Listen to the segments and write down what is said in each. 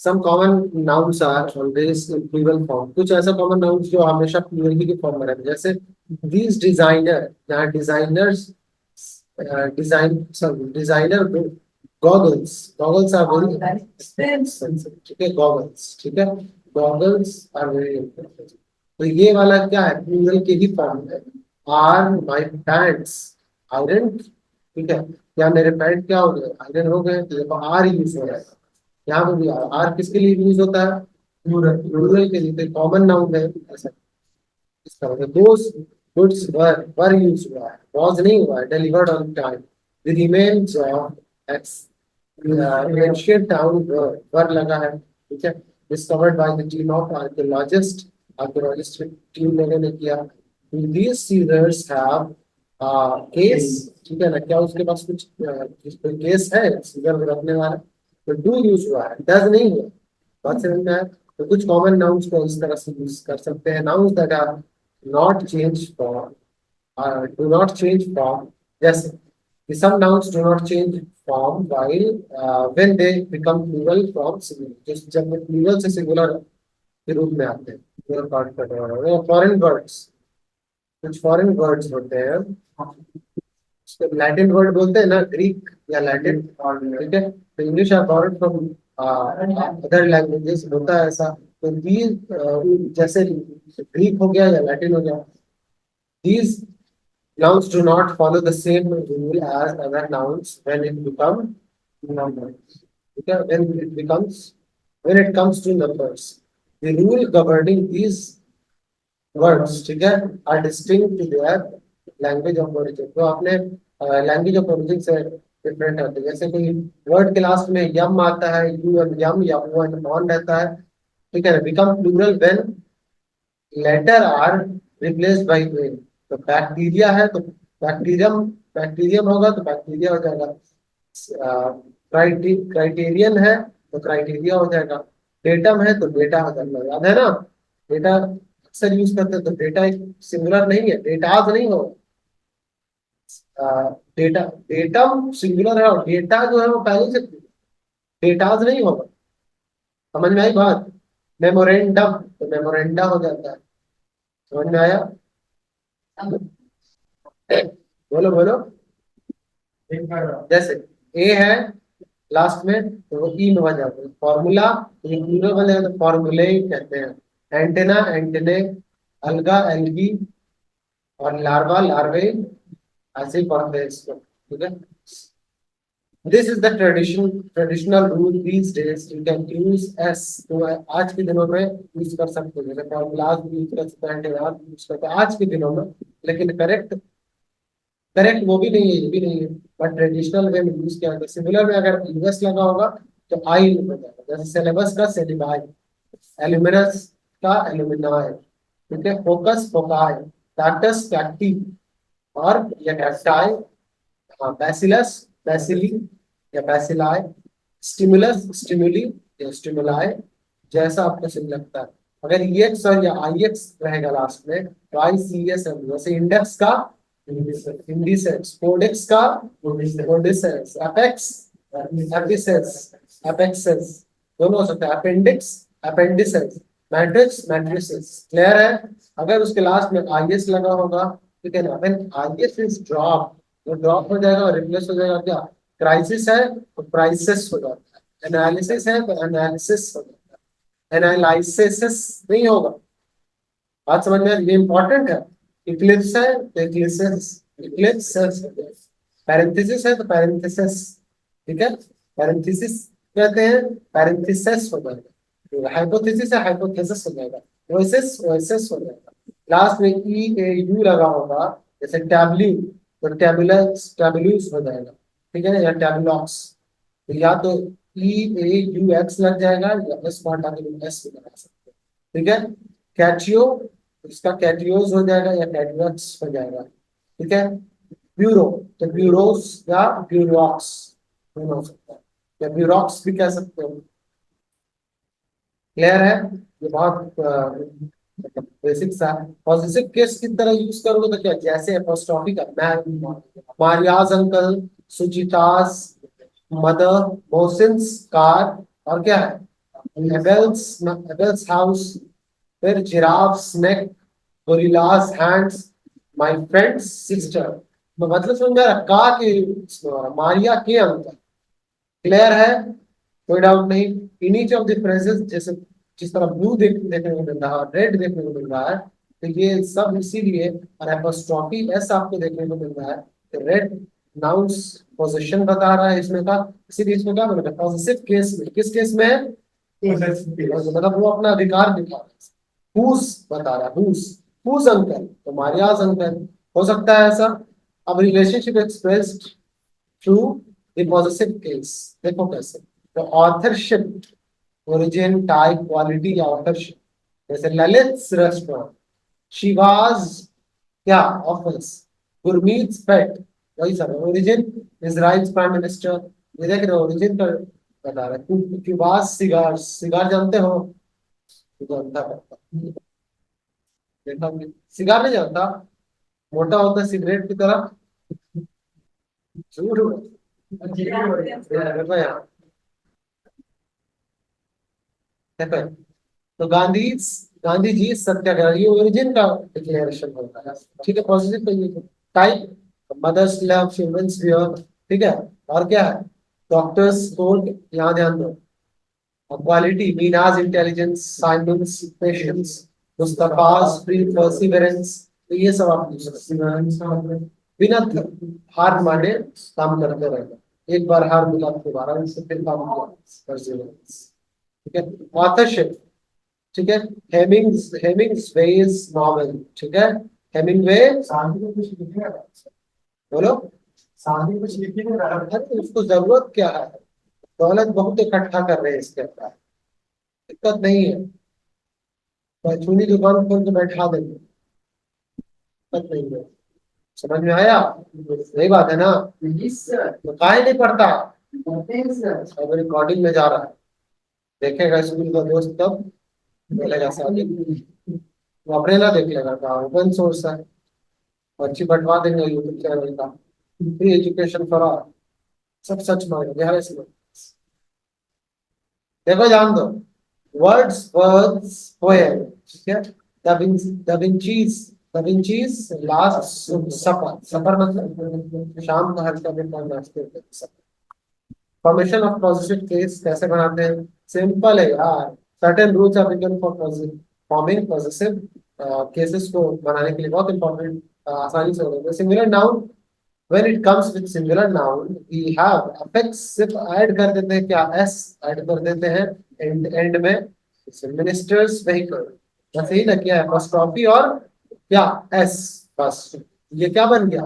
Some common nouns are always in plural form. कुछ ऐसा common nouns जो हमेशा प्लूरल की फॉर्म में रहते हैं, जैसे दीज डिजाइनर, यहाँ designers, design sorry designer goggles, goggles are very expensive, ठीक है, गॉगल्स, ठीक है, गॉगल्स आर वेरी एक्सपेंसिव। तो ये वाला क्या है, प्लूरल के ही फॉर्म है। आर माई पैंट्स आयरन, ठीक है, क्या मेरे पैंट क्या हो गए, आयरन हो गए, तो देखो आर यूज हो रहा है यहाँ पे भी। आर किसके लिए यूज होता है, प्लूरल, प्लूरल के लिए, कॉमन नाउन है ऐसा। इस तरह से दोस गुड्स वर यूज हुआ है, वॉज नहीं हुआ है, delivered on time. The remains of ex ancient town were लगा है, ठीक है, discovered by the team of archaeologist, archaeologist की टीम लोगों ने किया। दीज सीजर्स हैव केस, ठीक है ना, क्या उसके पास कुछ केस है सीजर रखने वाला, तो डू यूज हुआ है, डज नहीं हुआ। बात समझ में आया? तो कुछ कॉमन नाउन्स को इस तरह से यूज कर सकते हैं, nouns that are not change form, do not change form, जैसे some nouns do not change form while when they become plural from singular, just जब वो plural से singular के रूप में आते हैं, plural part कर रहे हैं। फॉरेन वर्ड्स, कुछ फॉरेन वर्ड्स होते हैं, लैटिन वर्ड बोलते हैं ना, ग्रीक या लैटिन, ठीक है, तो English are borrowed from other languages, होता है ऐसा। तो these जैसे ग्रीक हो गया या लैटिन हो गया, these nouns do not follow the same rule as other nouns when it become numbers. Okay? When it comes to numbers, the rule governing these words, ठीक है, are distinct to their language of origin। तो अपने language of origin से different होते हैं। जैसे कोई word के लास्ट में यम आता है, यू एंड यम या ओ एंड ऑन रहता है, ठीक है ना, become plural when letter are replaced by A. तो बैक्टीरिया है तो बैक्टीरियम, बैक्टीरियम होगा तो बैक्टीरिया हो जाएगा। क्राइटेरियन है तो क्राइटेरिया हो जाएगा। डेटम है तो डेटा हो जाएगा, याद है ना, डेटा अक्सर यूज करते हैं, तो डेटा एक सिंगुलर नहीं है, डेटाज नहीं होगा। डेटा, डेटम सिंगुलर है और डेटा जो है वो पहले से, डेटाज नहीं होगा। समझ में आई बात? मेमोरेंडम तो मेमोरेंडा हो जाता है। समझ में आया? बोलो बोलो। जैसे ए है लास्ट में तो वो ई में बन जाता है, फॉर्मूला ये प्लूरल बन जाएगा तो फॉर्मूले कहते हैं। एंटेना एंटेने, अलगा एल्गी, और लार्वा लार्वे, ऐसे ही पढ़ते हैं इसको, ठीक है। This is the traditional rule these days, you can use S, तो आज के दिनों में यूज कर सकते हैं, जैसे फॉर्मूलाज भी यूज कर सकते हैं, एंटेना यूज करते हैं आज के दिनों में। लेकिन करेक्ट, करेक्ट वो भी नहीं है, ये भी नहीं है, बट ट्रेडिशनल वे में यूज किया जाता है। सिमिलर में अगर यूएस लगा होगा तो आई हो जाएगा, जैसे सिलेबस का सेलिबाई, एल्यूमिनस का एल्यूमिनाई, ठीक है, फोकस फोकाई, कैक्टस कैक्टी, और या कैक्टाई, हाँ, बैसिलस बैसिली या बैसिलाई, स्टिमुलस स्टिमुली या स्टिमुलाई, जैसा आपको सही लगता है। अगर ईएक्स और या आईएक्स रहेगा लास्ट में तो आईसीएस है, जैसे इंडेक्स का इंडिसेंस, कोडेक्स का कोडिसेंस, एपेक्स एपिसेंस, एपेक्सेस, दोनों हो सकते हैं, अपेंडिक्स अपेंडिसेंस, मैट्रिक्स मैट्रिसेस। क्लियर है? अगर उसके लास्ट में आईएस लगा होगा, ठीक है ना, व्हेन आईएस इज ड्रॉप, वो ड्रॉप हो जाएगा और रिप्लेस हो जाएगा क्या, क्राइसिस है तो प्राइसेस हो जाता है, एनालिसिस है तो एनालिसिस हो जाता है, एनालिसिस नहीं होगा। बात समझ में आ रही है? ये इंपॉर्टेंट है। इक्लिप्स है तो इक्लिप्सेस, इक्लिप्सेस, पैरेंथेसिस है तो पैरेंथेसिस, ठीक है, पैरेंथेसिस कहते हैं, पैरेंथेसिस हो जाएगा। हाइपोथेसिस है हाइपोथेसिस हो जाएगा, ओएसिस ओएसिस हो जाएगा। लास्ट में ई ए यू लगा होगा, जैसे टैब्ल्यू तो टैबुलस टैबुलस हो जाएगा, ठीक है ना, या टैबुलॉक्स। तो या तो ई ए यू एक्स लग जाएगा या एस पार्ट आगे एस भी लगा सकते हैं, ठीक है। कैटियो, इसका कैटियोस हो जाएगा या कैटियक्स हो जाएगा, ठीक है। ब्यूरो तो ब्यूरोस या ब्यूरोक्स दोनों हो सकता है, या ब्यूरोक्स भी कह सकते हो। क्लियर है? ये बहुत बेसिक सा है। पॉजिटिव केस की तरह यूज करोगे तो क्या, जैसे अपोस्ट्रोफी का मैं, Maria's uncle, Suchita's mother, मोहसिन्स car, और क्या है, एबल्स हाउस, फिर giraffes neck, gorillas hands, my friends sister. मतलब समझ में आ रहा का के इसमें आ रहा, मारिया के अंकल। क्लियर है, कोई डाउट नहीं। In each of the phrases, जैसे जिस तरह ब्लू देखने को मिल रहा है, रेड देखने को मिल रहा है, तो ये सब इसीलिए। और एपोस्ट्रॉफी एस आपको देखने को मिल रहा है, रेड नाउंस पोजीशन बता रहा है इसमें का, इसीलिए इसमें क्या बोलेगा पॉजिटिव केस में। किस केस में? मतलब वो अपना अधिकार दिखा रहा है। हुज बता रहा है, हुज अंकल, तो मारियाज अंकल। हो सकता है ऐसा। अब relationship expressed through the positive case, देखो कैसे। तो ऑथरशिप, ओरिजिन, टाइप, क्वालिटी या ऑथरशिप। जैसे ललित रेस्टोरेंट, शिवाज क्या ऑफिस, गुरमीत पेट, वही सब ओरिजिन। इजराइल प्राइम मिनिस्टर, ये देख रहे हो ओरिजिन पर बता रहा है। क्यूबास सिगार, सिगार जानते हो? तो जानता है, देखा होंगे। सिगार नहीं जानता? मोटा होता है सिगरेट की तरह। झूठ देखो यहाँ, देखो। तो गांधी जी सत्याग्रह, ये ओरिजिन का डिक्लेरेशन होता है। ठीक है, पॉजिटिव पे type, mothers love childrens wear. ठीक है, और क्या है? डॉक्टर्स कोड, यहाँ ध्यान दो। Quality, Meena's intelligence, Simon's patience, Mustafa's free perseverance. तो ये सब आप पूछ सकते हैं। बिना हार माने काम करते रहना, एक बार हार मिला तो दोबारा उससे फिर काम किया, परसिवरेंस। ठीक है, ऑथरशिप। ठीक है, हेमिंग्वेज नॉवेल। ठीक है, हेमिंग्वे, शांति को कुछ लिखने का, बोलो शांति कुछ लिखने का, अरे उसको जरूरत क्या है? दौलत बहुत इकट्ठा कर रहे हैं इसके अंदर, दिक्कत नहीं है। तो चूनी दुकान खोल के बैठा देंगे, दिक्कत नहीं है। समझ में आया? सही बात है ना? तो काहे नहीं पढ़ता? अब रिकॉर्डिंग में जा रहा है, देखेगा स्कूल का दोस्त तब बोलेगा शादी, वो अपने ना देख लेगा, का ओपन सोर्स है। पर्ची बंटवा देंगे यूट्यूब चैनल का, फ्री एजुकेशन फॉर ऑल, सब सच मांगे बिहार इसमें। देखो जान दो, वर्ड्स वर्ड्स पोएम। ठीक है, दा विंचीज लास्ट सफर, सफर मतलब शाम का हल्का मिलता नाश्ते होते। फॉर्मेशन ऑफ पॉजिटिव केस कैसे बनाते हैं? सिंपल है यार। Certain rules are written for forming positive cases को बनाने के लिए, बहुत इंपॉर्टेंट, आसानी से हो जाएगा। Singular noun, when it comes with singular noun we have affix सिर्फ ऐड कर देते हैं, क्या s ऐड कर देते हैं एंड में। मिनिस्टर्स व्हीकल, बस यही ना, क्या apostrophe और क्या s, बस ये क्या बन गया?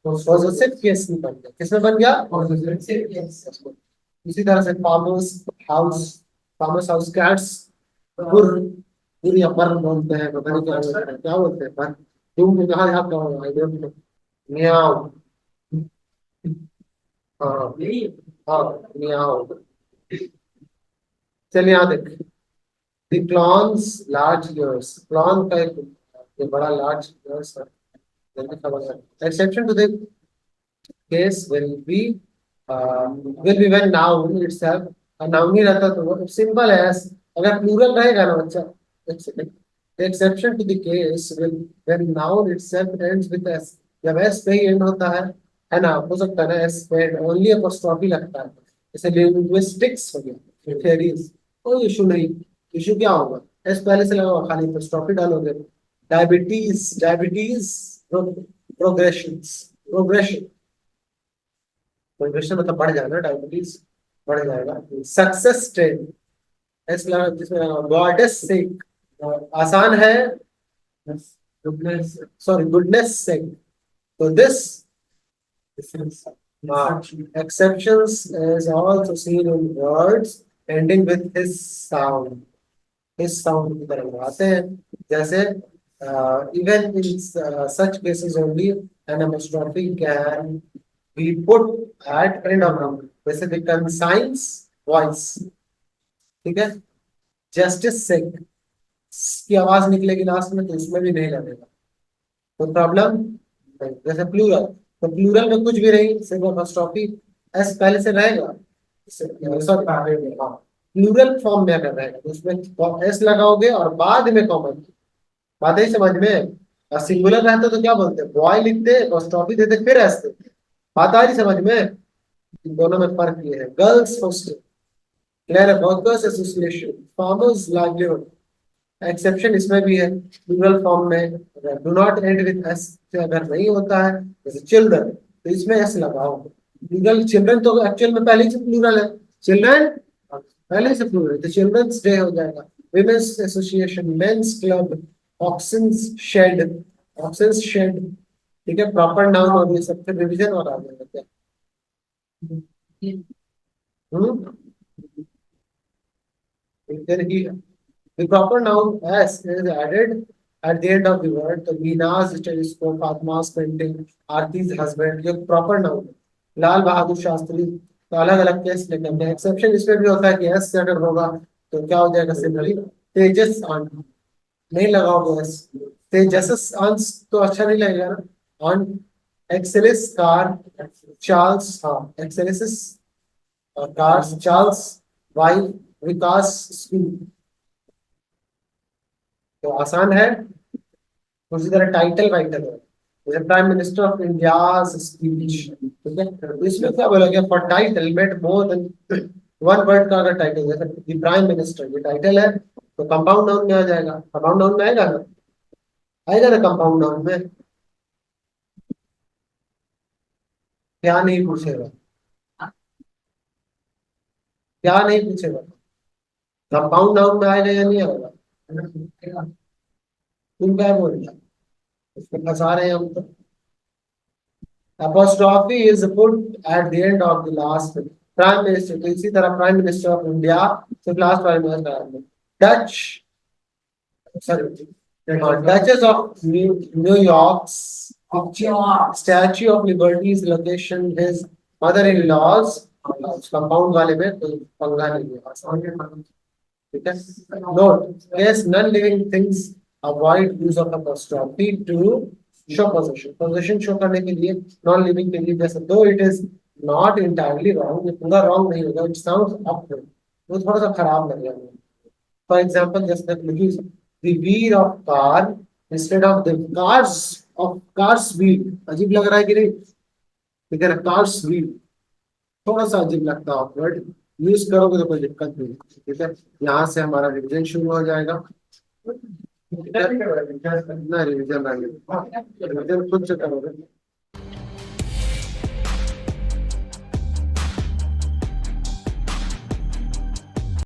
पॉजिटिव केस नहीं बन गया, किसमें बन गया? Positive case. इसी तरह से फार्मर्स हाउस कैट्स, गुर, गुर या पर बोलते हैं, पता नहीं क्या बोलते हैं पर, तुम कहाँ याद करोगे? I don't know. म्याऊ, हाँ हाँ, म्याऊ। चलिए यहाँ देख, the clowns large ears, clown का एक ये बड़ा लार्ज ईयर्स है, जल्दी खबर है। Exception to the case will be when noun itself, noun ही रहता तो वो सिंपल है। अगर प्लूरल रहेगा ना बच्चा, एक second, exception to the case will when noun itself ends with S, जब एस पे ही एंड होता है ना, हो सकता है ना एस पे ओनली अपोस्ट्रोफी लगता है, जैसे लिंग्विस्टिक्स हो गया, थ्योरीज, कोई इशू नहीं। इशू क्या होगा? एस पहले से लगा खाली अपोस्ट्रोफी डालोगे। Diabetes, diabetes, progression, progression, progression मतलब बढ़ जाएगा, डायबिटीज बढ़ जाएगा। सक्सेस स्टेट, एस लगा जिसमें गॉडेस सेक, आसान है, सॉरी गुडनेस सेक। तो this exceptions is also seen in words ending with his sound, his sound की तरह लगाते हैं। जैसे even in such cases only an apostrophe can be put at end of noun, जैसे the conscience voice। ठीक है, justice से की आवाज निकलेगी लास्ट में, तो उसमें भी नहीं लगेगा, कोई प्रॉब्लम नहीं। जैसे प्लूरल, तो प्लूरल में कुछ भी नहीं, सिर्फ अपॉस्ट्रोफी एस पहले से रहेगा। सॉरी, हाँ, प्लूरल फॉर्म में अगर रहेगा तो उसमें एस लगाओगे और बाद में कॉमन। बात है समझ में? और सिंगुलर रहता तो क्या बोलते, बॉय लिखते और स्टॉपी देते फिर एस देते। बात आ रही समझ में? इन दोनों में फर्क ये है। Girls hostel, clear, workers association, farmers livelihood. Exception इसमें भी है, प्लूरल फॉर्म में अगर do not and with S से अगर नहीं होता है, जैसे चिल्ड्रन, तो इसमें एस लगाओ। प्लूरल चिल्ड्रन तो एक्चुअल में पहले ही से प्लूरल है, चिल्ड्रन पहले से प्लूरल, तो चिल्ड्रंस डे हो जाएगा। Women's association, men's club, oxen's shed, oxen's shed, ठीक है, प्रॉपर नाउन और ये सब पे रिवीजन और आ जाएगा क्या? हम्म, फिर ही the proper noun as is added at the end of the word. तो मीनाज टेलीस्कोप, फातिमा's पेंटिंग, आरती's husband, ये प्रॉपर नाउन है। लाल बहादुर शास्त्री, तो अलग अलग केस लेंगे। एक्सेप्शन इसमें भी होता है कि एस से अगर होगा तो क्या हो जाएगा सिंपली, तेजस आंट, नहीं लगाओगे एस, तेजस अंश तो अच्छा नहीं लगेगा ना, ऑन। एक्सेलिस कार, चार्ल्स, हाँ Achilles cars, Charles wife, Vikas school, तो आसान है। उसी तरह टाइटल वाइटल है, जैसे prime minister of India speech, ठीक है, तो इसमें क्या बोला गया, for title made more than one word का अगर टाइटल, जैसे प्राइम मिनिस्टर ये टाइटल है, तो कंपाउंड नाउन में आ जाएगा। कंपाउंड नाउन में आएगा ना, आएगा ना कंपाउंड नाउन में? क्या नहीं पूछेगा, क्या नहीं पूछेगा, कंपाउंड नाउन में आएगा या नहीं आएगा? तुम क्या बोल रहे हो, उसको फंसा रहे हैं हम तो। apostrophe is put at the end of the last prime minister, तो इसी तरह प्राइम मिनिस्टर ऑफ इंडिया सिर्फ last prime minister, Dutch, sorry, duchess of New York, statue of liberty's location, his mother in law's, compound वाले में कोई पंगा नहीं है, ठीक है। Note, yes, none living things avoid use of apostrophe to show possession, possession show करने के लिए नॉन लिविंग के लिए, जैसे दो it is not entirely wrong, ये पूरा रॉन्ग नहीं होगा, इट साउंड्स अप, वो थोड़ा सा खराब लग रहा है। फॉर एग्जांपल जैसे use the wheel of car instead of the cars of cars wheel, अजीब लग रहा है कि नहीं? ठीक है ना, कार्स व्हील थोड़ा सा अजीब लगता है वर्ड, यूज करोगे तो कोई दिक्कत नहीं, ठीक है। यहाँ से हमारा रिविजन शुरू हो जाएगा। कितना रिविजन, रिविजन खुद से करोगे।